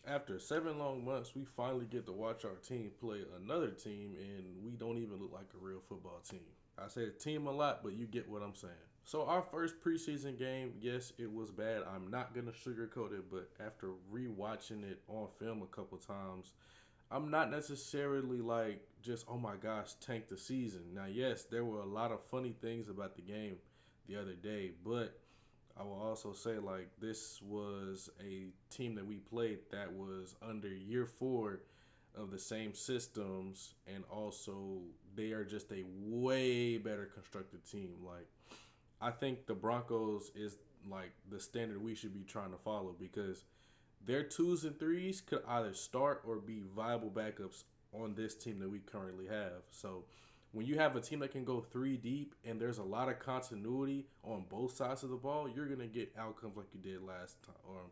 After 7 long months, we finally get to watch our team play another team, and we don't even look like a real football team. I say team a lot, but you get what I'm saying. So our first preseason game, yes, it was bad. I'm not gonna sugarcoat it, but after rewatching it on film a couple times, I'm not necessarily like just oh my gosh, tank the season. Now, yes, there were a lot of funny things about the game the other day, but I will also say like this was a team that we played that was under year 4 of the same systems, and also they are just a way better constructed team. Like I think the Broncos is like the standard we should be trying to follow because their twos and threes could either start or be viable backups on this team that we currently have. So when you have a team that can go 3 deep and there's a lot of continuity on both sides of the ball, you're gonna get outcomes like you did last time or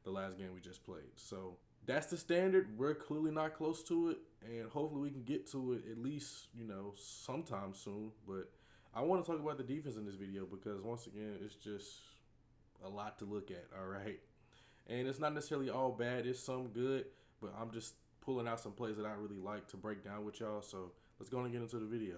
the last game we just played. So that's the standard. We're clearly not close to it, and hopefully we can get to it at least sometime soon. But I want to talk about the defense in this video because once again, it's just a lot to look at. All right, and it's not necessarily all bad. It's some good, but I'm just pulling out some plays that I really like to break down with y'all. So let's go and get into the video.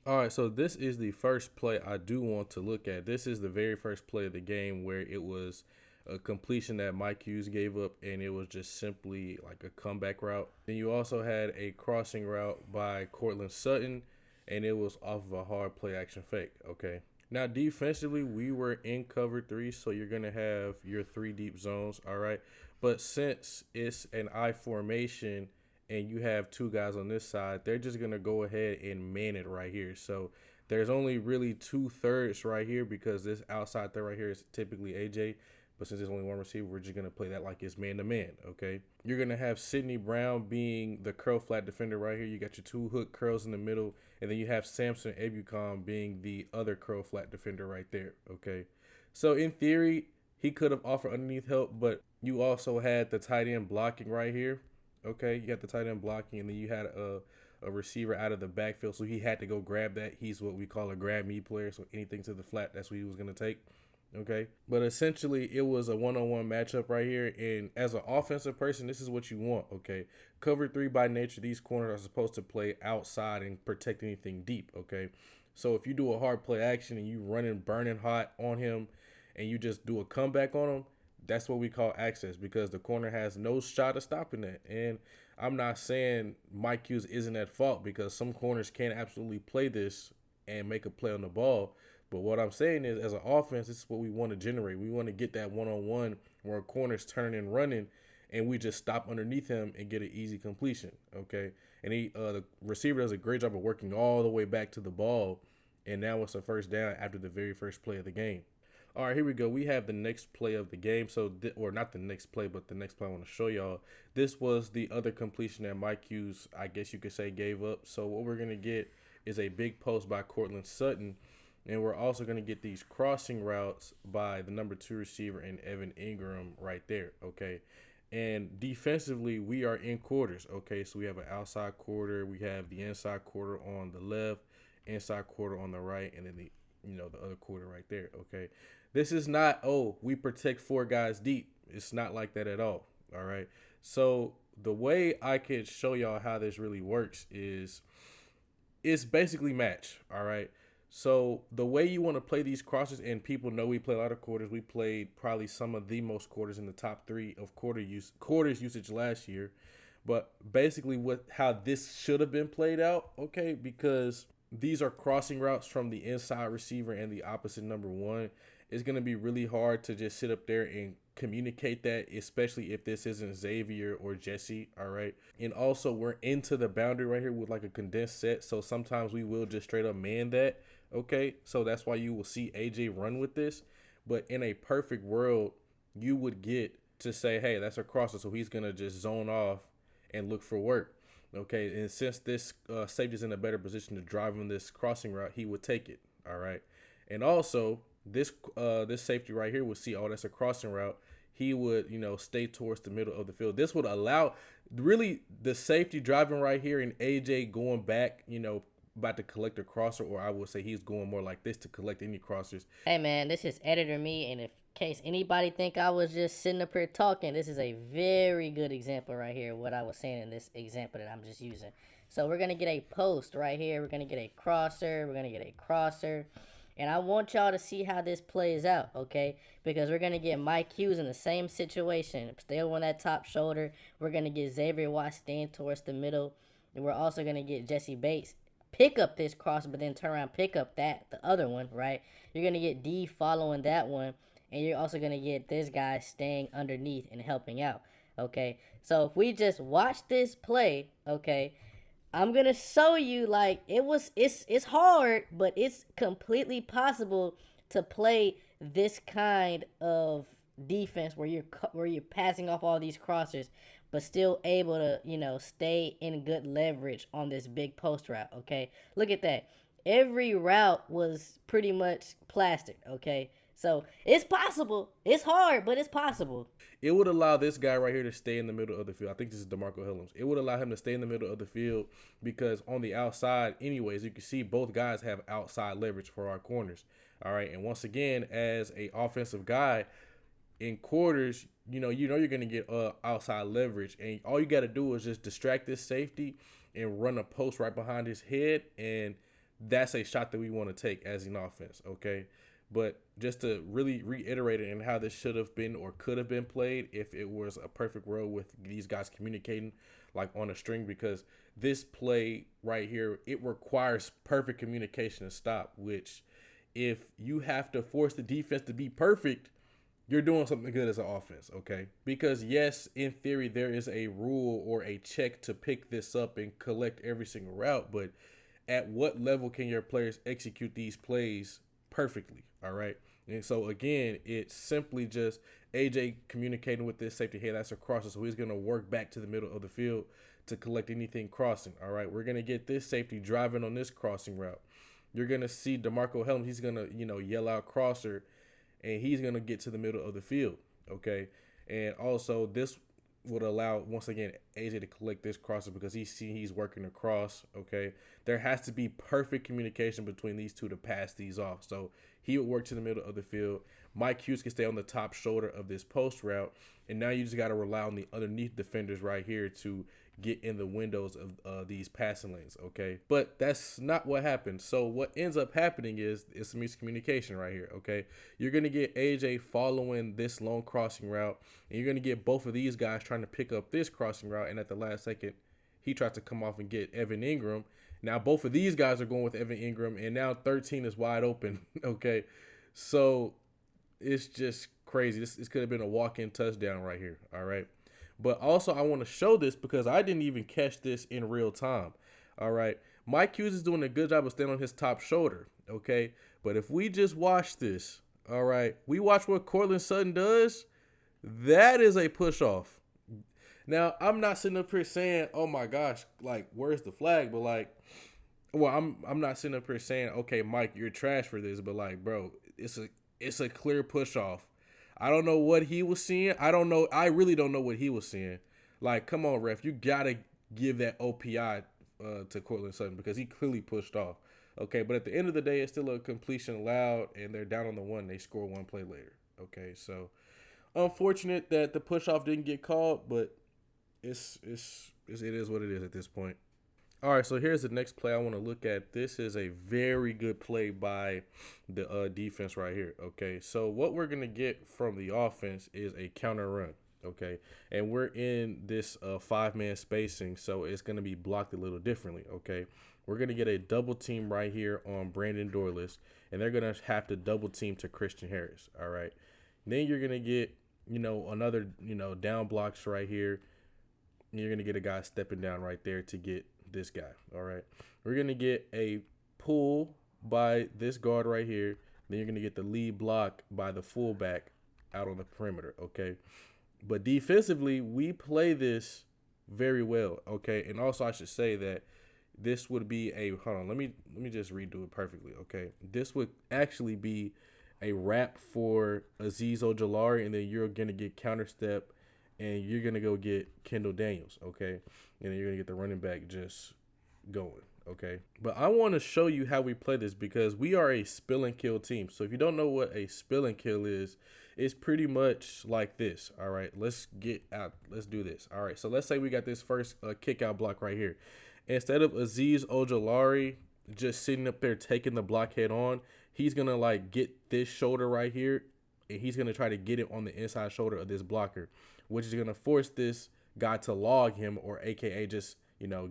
All right, so this is the first play I do want to look at. This is the very first play of the game where it was a completion that Mike Hughes gave up, and it was just simply like a comeback route. Then you also had a crossing route by Cortland Sutton, and it was off of a hard play action fake. Okay. Now, defensively, we were in cover 3, so you're going to have your 3 deep zones, all right? But since it's an I formation and you have 2 guys on this side, they're just going to go ahead and man it right here. So there's only really 2/3 right here because this outside third right here is typically AJ. But since there's only one receiver, we're just going to play that like it's man-to-man, okay? You're going to have Sidney Brown being the curl flat defender right here. You got your 2 hook curls in the middle. And then you have Samson Ebukam being the other curl flat defender right there, okay? So in theory, he could have offered underneath help, but you also had the tight end blocking right here, okay? You got the tight end blocking, and then you had a receiver out of the backfield, so he had to go grab that. He's what we call a grab me player, so anything to the flat, that's what he was going to take. Okay, but essentially it was a one-on-one matchup right here, and as an offensive person, this is what you want. Okay, cover 3 by nature, these corners are supposed to play outside and protect anything deep. Okay, so if you do a hard play action and you running burning hot on him, and you just do a comeback on him, that's what we call access because the corner has no shot of stopping that. And I'm not saying Mike Hughes isn't at fault because some corners can absolutely play this and make a play on the ball. But what I'm saying is, as an offense, this is what we want to generate. We want to get that one-on-one where a corner's turning and running, and we just stop underneath him and get an easy completion, okay? And the receiver does a great job of working all the way back to the ball, and now it's a first down after the very first play of the game. All right, here we go. We have the next play of the game. So, or not the next play, but the next play I want to show y'all. This was the other completion that Mike Hughes, I guess you could say, gave up. So what we're going to get is a big post by Cortland Sutton. And we're also going to get these crossing routes by the number 2 receiver and Evan Ingram right there, okay? And defensively, we are in quarters, okay? So we have an outside quarter, we have the inside quarter on the left, inside quarter on the right, and then the other quarter right there, okay? This is not, oh, we protect 4 guys deep. It's not like that at all, all right? So the way I could show y'all how this really works is it's basically match, all right? So the way you want to play these crosses, and people know we play a lot of quarters. We played probably some of the most quarters in the top 3 of quarters usage last year. But basically how this should have been played out, okay, because these are crossing routes from the inside receiver and the opposite number 1. It's going to be really hard to just sit up there and communicate that, especially if this isn't Xavier or Jesse, all right? And also, we're into the boundary right here with like a condensed set, so sometimes we will just straight up man that, okay? So that's why you will see AJ run with this. But in a perfect world, you would get to say, hey, that's a crosser, so he's going to just zone off and look for work, okay? And since this safety's in a better position to drive on this crossing route, he would take it, all right? And also, this safety right here would see, oh, that's a crossing route. He would, stay towards the middle of the field. This would allow really the safety driving right here and AJ going back, about to collect a crosser, or I would say he's going more like this to collect any crossers. Hey man, this is editor me, and if Case anybody think I was just sitting up here talking, this is a very good example right here of what I was saying in this example that I'm just using. So we're gonna get a post right here. We're gonna get a crosser. We're gonna get a crosser. And I want y'all to see how this plays out, okay? Because we're gonna get Mike Hughes in the same situation, still on that top shoulder. We're gonna get Xavier Watts staying towards the middle, and we're also gonna get Jesse Bates pick up this cross, but then turn around pick up the other one, right? You're gonna get D following that one, and you're also gonna get this guy staying underneath and helping out. Okay, so if we just watch this play, okay, I'm gonna show you like it's hard, but it's completely possible to play this kind of defense where you're passing off all these crossers, but still able to stay in good leverage on this big post route. Okay, look at that. Every route was pretty much plastic. Okay, so it's possible. It's hard, but it's possible. It would allow this guy right here to stay in the middle of the field. I think this is DeMarco Hillams. It would allow him to stay in the middle of the field because on the outside, anyways, you can see both guys have outside leverage for our corners. All right, and once again, as a offensive guy in quarters, you're gonna get outside leverage, and all you got to do is just distract this safety and run a post right behind his head, and that's a shot that we want to take as an offense. Okay. But just to really reiterate it and how this should have been or could have been played if it was a perfect world with these guys communicating like on a string, because this play right here, it requires perfect communication to stop, which if you have to force the defense to be perfect, you're doing something good as an offense, okay? Because yes, in theory, there is a rule or a check to pick this up and collect every single route, but at what level can your players execute these plays perfectly? All right. And so again, it's simply just AJ communicating with this safety. Hey, that's a crosser. So he's going to work back to the middle of the field to collect anything crossing. All right. We're going to get this safety driving on this crossing route. You're going to see DeMarco Helms. He's going to, yell out crosser, and he's going to get to the middle of the field. Okay. And also this would allow, once again, AJ to collect this crosser because he's working across. Okay. There has to be perfect communication between these two to pass these off. So he would work to the middle of the field. Mike Hughes can stay on the top shoulder of this post route. And now you just got to rely on the underneath defenders right here to get in the windows of these passing lanes, okay? But that's not what happens. So what ends up happening is it's some miscommunication right here, okay? You're going to get AJ following this long crossing route, and you're going to get both of these guys trying to pick up this crossing route, and at the last second, he tries to come off and get Evan Ingram. Now both of these guys are going with Evan Ingram, and now 13 is wide open, okay? So it's just crazy. This could have been a walk-in touchdown right here, all right? But also, I want to show this because I didn't even catch this in real time. All right. Mike Hughes is doing a good job of staying on his top shoulder. Okay. But if we just watch this, all right, we watch what Cortland Sutton does. That is a push off. Now, I'm not sitting up here saying, oh my gosh, like, where's the flag? But like, well, I'm not sitting up here saying, okay, Mike, you're trash for this. But like, bro, it's a clear push off. I don't know what he was seeing. I don't know. I really don't know what he was seeing. Like, come on, ref. You got to give that OPI to Cortland Sutton because he clearly pushed off. Okay, but at the end of the day, it's still a completion allowed, and they're down on the one. They score one play later. Okay, so unfortunate that the push off didn't get called, but it is what it is at this point. All right, so here's the next play I want to look at. This is a very good play by the defense right here. Okay, so what we're going to get from the offense is a counter run. Okay, and we're in this 5-man spacing, so it's going to be blocked a little differently. Okay, we're going to get a double team right here on Brandon Dorless, and they're going to have to double team to Christian Harris. All right, then you're going to get, another, down blocks right here. And you're going to get a guy stepping down right there to get this guy. All right, we're gonna get a pull by this guard right here. Then you're gonna get the lead block by the fullback out on the perimeter. Okay, but defensively we play this very well. Okay, and also I should say that this would be a let me just redo it perfectly. Okay, this would actually be a wrap for Azeez Ojulari, and then you're gonna get counter step, and you're gonna go get Kendall Daniels. Okay, and then you're going to get the running back just going, okay? But I want to show you how we play this because we are a spill and kill team. So if you don't know what a spill and kill is is pretty much like this. All right, let's get out. Let's do this. All right, so let's say we got this first kick out block right here. Instead of Azeez Ojulari just sitting up there taking the block head on, he's gonna like get this shoulder right here, and he's gonna try to get it on the inside shoulder of this blocker, which is gonna force this guy to log him, or AKA just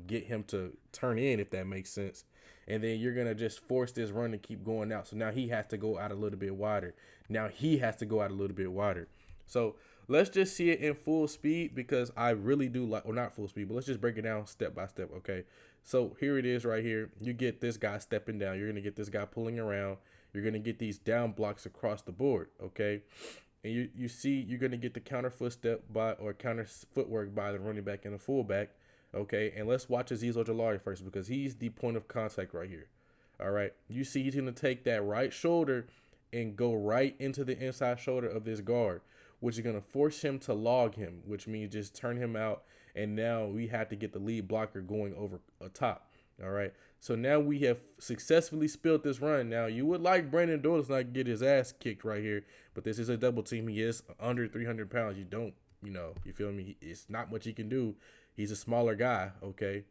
get him to turn in, if that makes sense. And then you're going to just force this run to keep going out. So now he has to go out a little bit wider. Now he has to go out a little bit wider. So let's just see it in full speed, because I really do like, or not full speed, but let's just break it down step by step, okay? So here it is right here. You get this guy stepping down. You're going to get this guy pulling around. You're going to get these down blocks across the board, okay? And you see you're going to get the counter footstep or counter footwork by the running back and the fullback. Okay, and let's watch Azeez Ojulari first, because he's the point of contact right here. All right, you see he's going to take that right shoulder and go right into the inside shoulder of this guard, which is going to force him to log him, which means just turn him out, and now we have to get the lead blocker going over a top. All right, so now we have successfully spilled this run. Now, you would like Brandon Doyle to not get his ass kicked right here, but this is a double team. He is under 300 pounds. You don't, you feel me? It's not much he can do. He's a smaller guy, okay?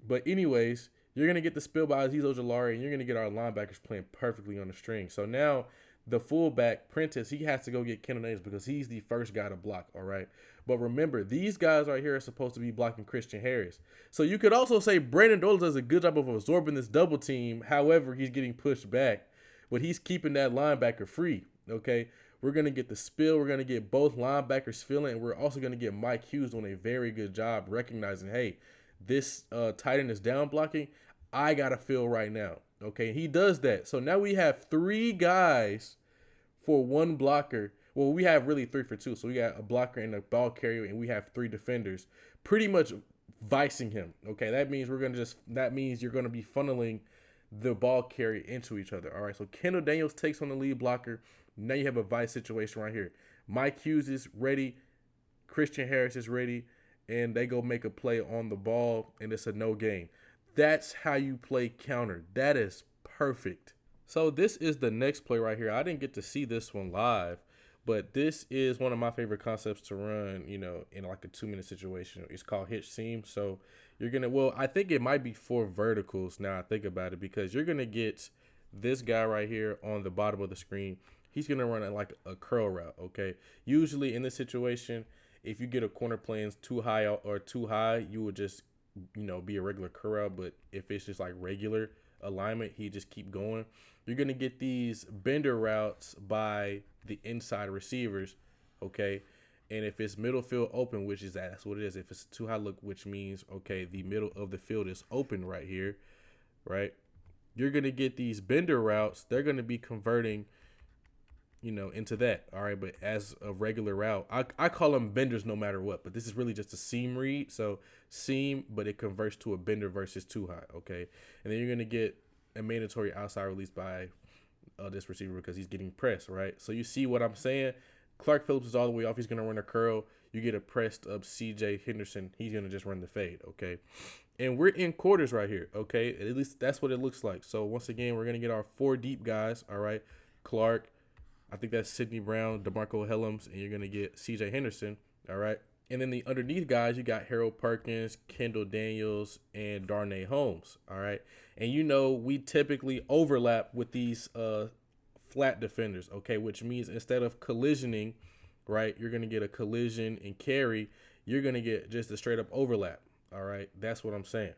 But anyways, you're going to get the spill by Azeez Ojulari, and you're going to get our linebackers playing perfectly on the string. So now the fullback, Prentice, he has to go get Kendall Davis, because he's the first guy to block, all right? But remember, these guys right here are supposed to be blocking Christian Harris. So you could also say Brandon Doyle does a good job of absorbing this double team. However, he's getting pushed back, but he's keeping that linebacker free, okay? We're going to get the spill. We're going to get both linebackers filling, and we're also going to get Mike Hughes doing a very good job recognizing, hey, this tight end is down blocking. I got to fill right now. Okay, he does that. So now we have 3 guys for 1 blocker. Well, we have really 3 for 2. So we got a blocker and a ball carrier, and we have 3 defenders pretty much vicing him. Okay, that means you're going to be funneling the ball carrier into each other. All right, so Kendall Daniels takes on the lead blocker. Now you have a vice situation right here. Mike Hughes is ready. Christian Harris is ready. And they go make a play on the ball, and it's a no gain. That's how you play counter. That is perfect. So this is the next play right here. I didn't get to see this one live, but this is one of my favorite concepts to run, in like a 2-minute situation. It's called hitch seam. So you're going to, I think it might be 4 verticals now I think about it, because you're going to get this guy right here on the bottom of the screen. He's going to run like a curl route, okay? Usually in this situation, if you get a corner playing too high or too high, you would just, be a regular curl route. But if it's just like regular alignment, he just keep going. You're going to get these bender routes by the inside receivers, okay? And if it's middle field open, which is that's what it is. If it's too high look, which means, okay, the middle of the field is open right here, right? You're going to get these bender routes. They're going to be converting into that. All right. But as a regular route, I call them benders no matter what, but this is really just a seam read. So seam, but it converts to a bender versus too high. Okay. And then you're going to get a mandatory outside release by this receiver, because he's getting pressed. Right. So you see what I'm saying? Clark Phillips is all the way off. He's going to run a curl. You get a pressed up CJ Henderson. He's going to just run the fade. Okay. And we're in quarters right here. Okay. At least that's what it looks like. So once again, we're going to get our 4 deep guys. All right. Clark, I think that's Sidney Brown, DeMarco Helms, and you're going to get C.J. Henderson, all right? And then the underneath guys, you got Harold Perkins, Kendall Daniels, and Darnay Holmes, all right? And we typically overlap with these flat defenders, okay, which means instead of collisioning, right, you're going to get a collision and carry. You're going to get just a straight up overlap, all right? That's what I'm saying,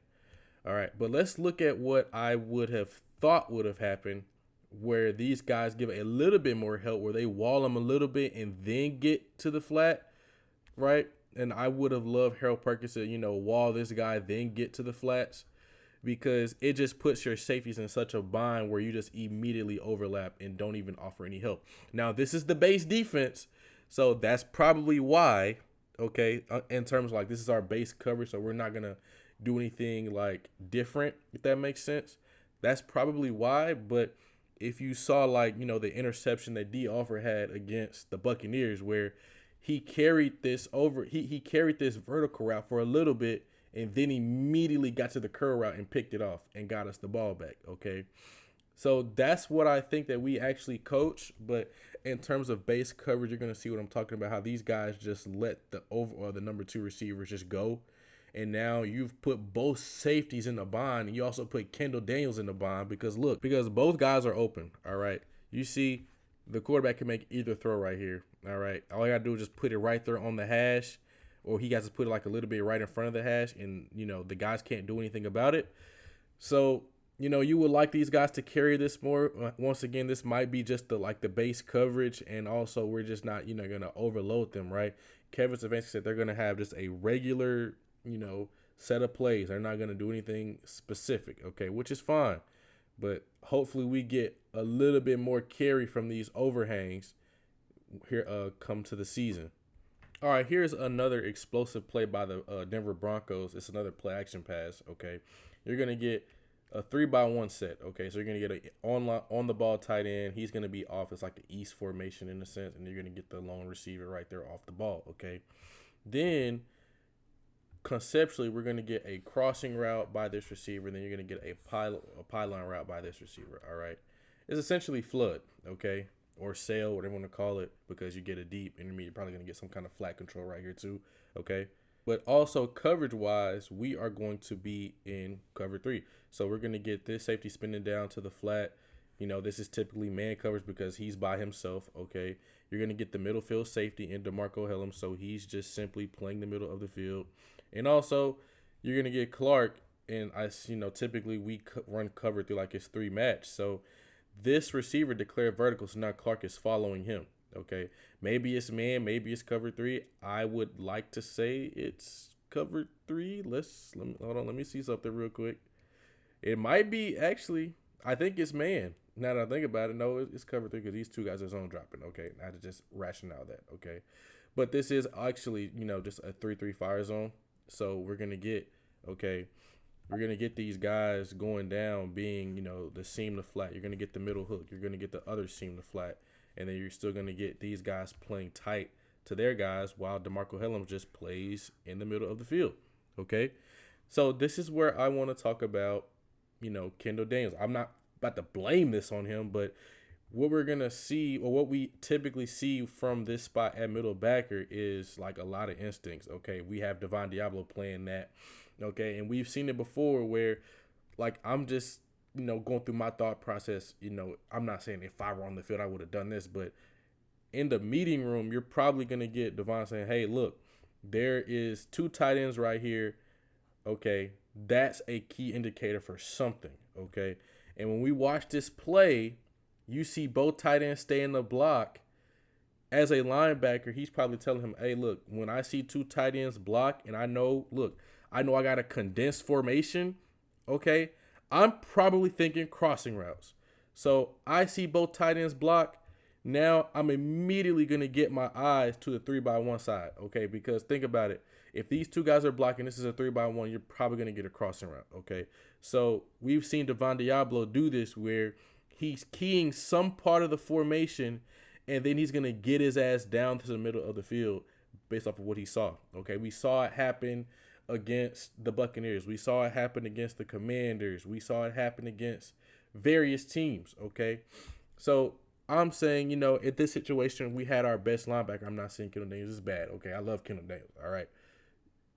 all right? But let's look at what I would have thought would have happened, where these guys give a little bit more help, where they wall them a little bit and then get to the flat, right? And I would have loved Harold Perkins to, wall this guy, then get to the flats, because it just puts your safeties in such a bind where you just immediately overlap and don't even offer any help. Now, this is the base defense, so that's probably why, okay, in terms of like this is our base coverage, so we're not going to do anything like different, if that makes sense. That's probably why, but if you saw the interception that D. Offer had against the Buccaneers, where he carried this over, he carried this vertical route for a little bit and then immediately got to the curl route and picked it off and got us the ball back. Okay. So that's what I think that we actually coach. But in terms of base coverage, you're going to see what I'm talking about, how these guys just let the over or the number 2 receivers just go. And now you've put both safeties in the bond, and you also put Kendall Daniels in the bond because both guys are open. All right. You see, the quarterback can make either throw right here. All right. All I got to do is just put it right there on the hash, or he has to put it like a little bit right in front of the hash, and, the guys can't do anything about it. So, you would like these guys to carry this more. Once again, this might be just the base coverage, and also we're just not, going to overload them, right? Kevin Stefanski said they're going to have just a regular, set of plays. They're not going to do anything specific, okay, which is fine. But hopefully we get a little bit more carry from these overhangs here come to the season. All right, here's another explosive play by the Denver Broncos. It's another play action pass, okay? You're going to get a 3-by-1 set, okay? So you're going to get a on the ball tight end. He's going to be off. It's like the East formation in a sense, and you're going to get the lone receiver right there off the ball, okay? Then conceptually, we're going to get a crossing route by this receiver, and then you're going to get a pylon route by this receiver, all right? It's essentially flood, okay? Or sail, whatever you want to call it, because you get a deep intermediate. You're probably going to get some kind of flat control right here too, okay? But also coverage-wise, we are going to be in cover 3. So we're going to get this safety spinning down to the flat. This is typically man coverage because he's by himself, okay? You're going to get the middle field safety in DeMarco Hellum, so he's just simply playing the middle of the field. And also, you're going to get Clark, and typically we run cover through like it's 3 match. So this receiver declared vertical, so now Clark is following him. Okay, maybe it's man, maybe it's cover 3. I would like to say it's cover 3. Hold on, let me see something real quick. It might be actually. I think it's man. Now that I think about it, no, it's cover 3 because these two guys are zone dropping. Okay, I had to just rationale that. Okay, but this is actually just a 3-3 fire zone. So we're gonna get these guys going down, being the seam to flat. You're gonna get the middle hook. You're gonna get the other seam to flat. And then you're still going to get these guys playing tight to their guys while DeMarco Hellum just plays in the middle of the field. Okay? So this is where I want to talk about, Kendall Daniels. I'm not about to blame this on him, but what we're going to see, or what we typically see from this spot at middle backer, is like a lot of instincts. Okay? We have Devon Diablo playing that. Okay? And we've seen it before where, I'm just going through my thought process, I'm not saying if I were on the field, I would have done this, but in the meeting room, you're probably going to get Devon saying, hey, look, there is 2 tight ends right here. Okay. That's a key indicator for something. Okay. And when we watch this play, you see both tight ends stay in the block. As a linebacker, he's probably telling him, hey, look, when I see 2 tight ends block and I know I got a condensed formation. Okay. I'm probably thinking crossing routes. So I see both tight ends block. Now I'm immediately going to get my eyes to the 3-by-1 side, okay? Because think about it. If these 2 guys are blocking, this is a 3-by-1, you're probably going to get a crossing route, okay? So we've seen Devon Diablo do this where he's keying some part of the formation, and then he's going to get his ass down to the middle of the field based off of what he saw, okay? We saw it happen against the Buccaneers. We saw it happen against the Commanders. We saw it happen against various teams, okay? So I'm saying, at this situation, we had our best linebacker. I'm not saying Kendall Daniels is bad, okay? I love Kendall Daniels, all right?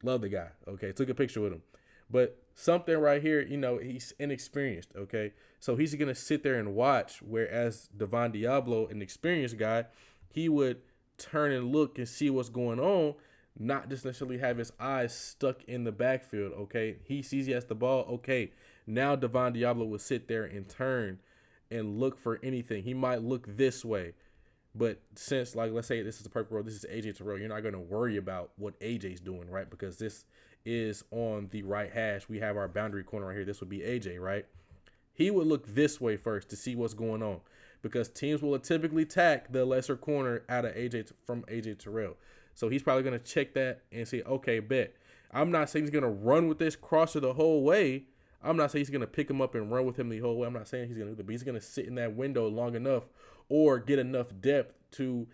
Love the guy, okay? Took a picture with him. But something right here, he's inexperienced, okay? So he's going to sit there and watch, whereas Devon Diablo, an experienced guy, he would turn and look and see what's going on, not just necessarily have his eyes stuck in the backfield, okay? He sees he has the ball, okay. Now Devon Diablo will sit there and turn and look for anything. He might look this way, but since, let's say this is the perfect world, this is AJ Terrell, you're not going to worry about what AJ's doing, right? Because this is on the right hash. We have our boundary corner right here. This would be AJ, right? He would look this way first to see what's going on because teams will typically attack the lesser corner out of from AJ Terrell. So he's probably going to check that and say, okay, bet. I'm not saying he's going to run with this crosser the whole way. I'm not saying he's going to pick him up and run with him the whole way. I'm not saying he's going to do that, but he's going to sit in that window long enough or get enough depth to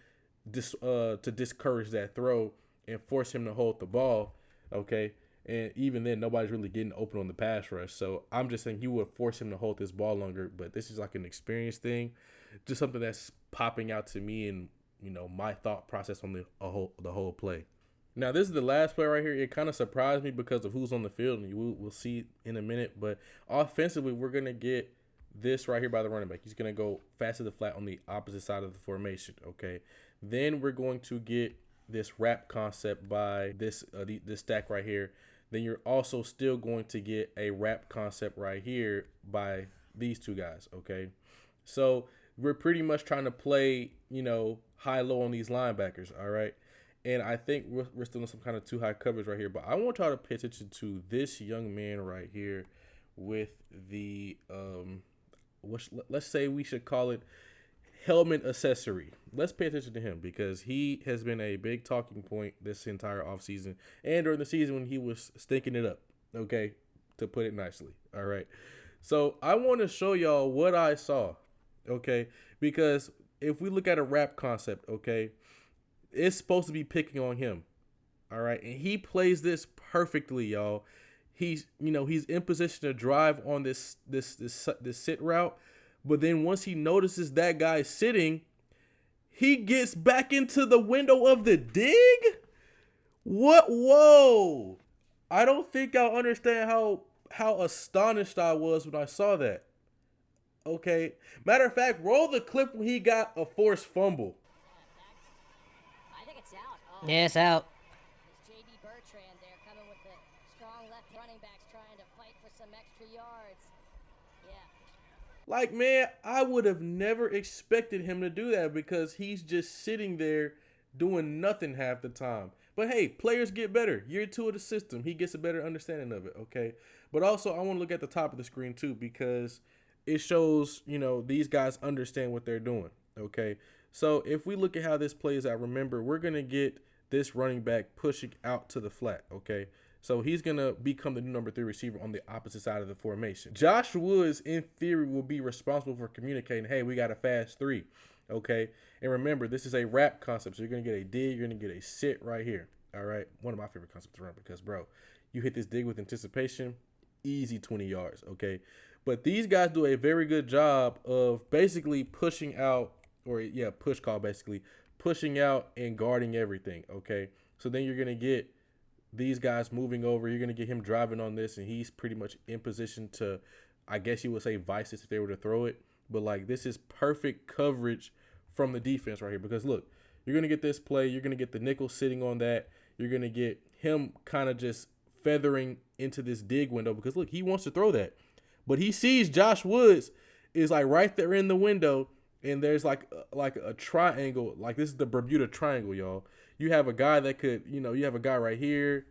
discourage that throw and force him to hold the ball, okay? And even then, nobody's really getting open on the pass rush. So I'm just saying he would force him to hold this ball longer, but this is like an experience thing, just something that's popping out to me and, you know, my thought process on the whole play. Now, this is the last play right here. It kind of surprised me because of who's on the field, and we'll see in a minute. But offensively, we're going to get this right here by the running back. He's going to go fast to the flat on the opposite side of the formation, okay? Then we're going to get this wrap concept by this stack right here. Then you're also still going to get a wrap concept right here by these two guys, okay? So we're pretty much trying to play, you know, high-low on these linebackers, all right? And I think we're still in some kind of too high coverage right here. But I want y'all to pay attention to this young man right here with the, let's say we should call it helmet accessory. Let's pay attention to him because he has been a big talking point this entire offseason and during the season when he was stinking it up, okay, to put it nicely, all right? So I want to show y'all what I saw, okay, because if we look at a wrap concept, okay, it's supposed to be picking on him, all right? And he plays this perfectly, y'all. He's in position to drive on this sit route, but then once he notices that guy sitting, he gets back into the window of the dig. What? Whoa! I don't think y'all understand how astonished I was when I saw that. Okay. Matter of fact, roll the clip when he got a forced fumble. Yeah, it's out. It's J.D. Bertrand there coming with the strong left running backs trying to fight for some extra yards. Yeah. Like, man, I would have never expected him to do that because he's just sitting there doing nothing half the time. But hey, players get better. Year 2 of the system, he gets a better understanding of it, okay? But also, I want to look at the top of the screen too because it shows, you know, these guys understand what they're doing, okay? So if we look at how this plays out, remember, we're going to get this running back pushing out to the flat, okay? So he's going to become the new number 3 receiver on the opposite side of the formation. Josh Woods, in theory, will be responsible for communicating, hey, we got a fast 3, okay? And remember, this is a wrap concept, so you're going to get a dig, you're going to get a sit right here, all right? One of my favorite concepts to run because, bro, you hit this dig with anticipation, easy 20 yards, okay? But these guys do a very good job of basically pushing out, or yeah, push call basically, pushing out and guarding everything, okay? So then you're going to get these guys moving over. You're going to get him driving on this, and he's pretty much in position to, I guess you would say, vice this if they were to throw it. But, like, this is perfect coverage from the defense right here because, look, you're going to get this play. You're going to get the nickel sitting on that. You're going to get him kind of just feathering into this dig window because, look, he wants to throw that. But he sees Josh Woods is, like, right there in the window, and there's like a triangle, like this is the Bermuda Triangle, y'all. You have a guy that could, you know, you have a guy right here,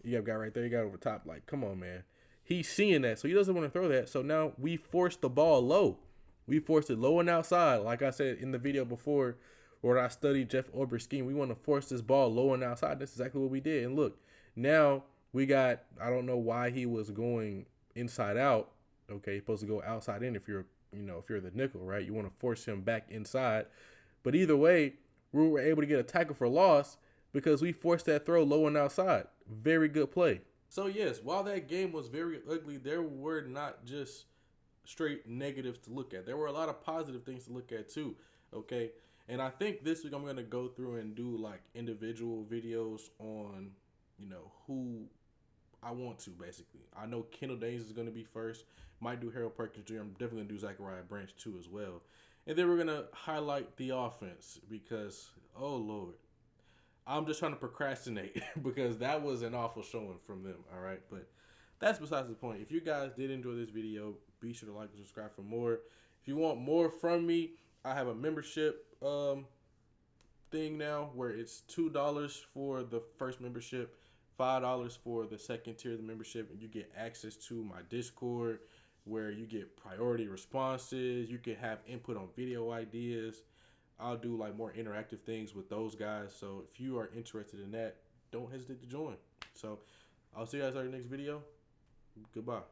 you have a guy right there, you got over top. Like, come on, man. He's seeing that, so he doesn't want to throw that. So now we force the ball low. We force it low and outside. Like I said in the video before, where I studied Jeff Ober's scheme, we want to force this ball low and outside. That's exactly what we did. And look, now we got, I don't know why he was going inside out. Okay, you're supposed to go outside in if you're the nickel, right? You want to force him back inside. But either way, we were able to get a tackle for loss because we forced that throw low and outside. Very good play. So, yes, while that game was very ugly, there were not just straight negatives to look at. There were a lot of positive things to look at too, okay? And I think this week I'm going to go through and do, like, individual videos on, you know, who I want to, basically. I know Kendall Days is going to be first. Might do Harold Perkins Jr. I'm definitely going to do Zachariah Branch too as well. And then we're going to highlight the offense because, oh, Lord, I'm just trying to procrastinate because that was an awful showing from them, all right? But that's besides the point. If you guys did enjoy this video, be sure to like and subscribe for more. If you want more from me, I have a membership thing now where it's $2 for the first membership, $5 for the second tier of the membership, and you get access to my Discord where you get priority responses. You can have input on video ideas. I'll do like more interactive things with those guys. So if you are interested in that, don't hesitate to join. So I'll see you guys in the next video. Goodbye.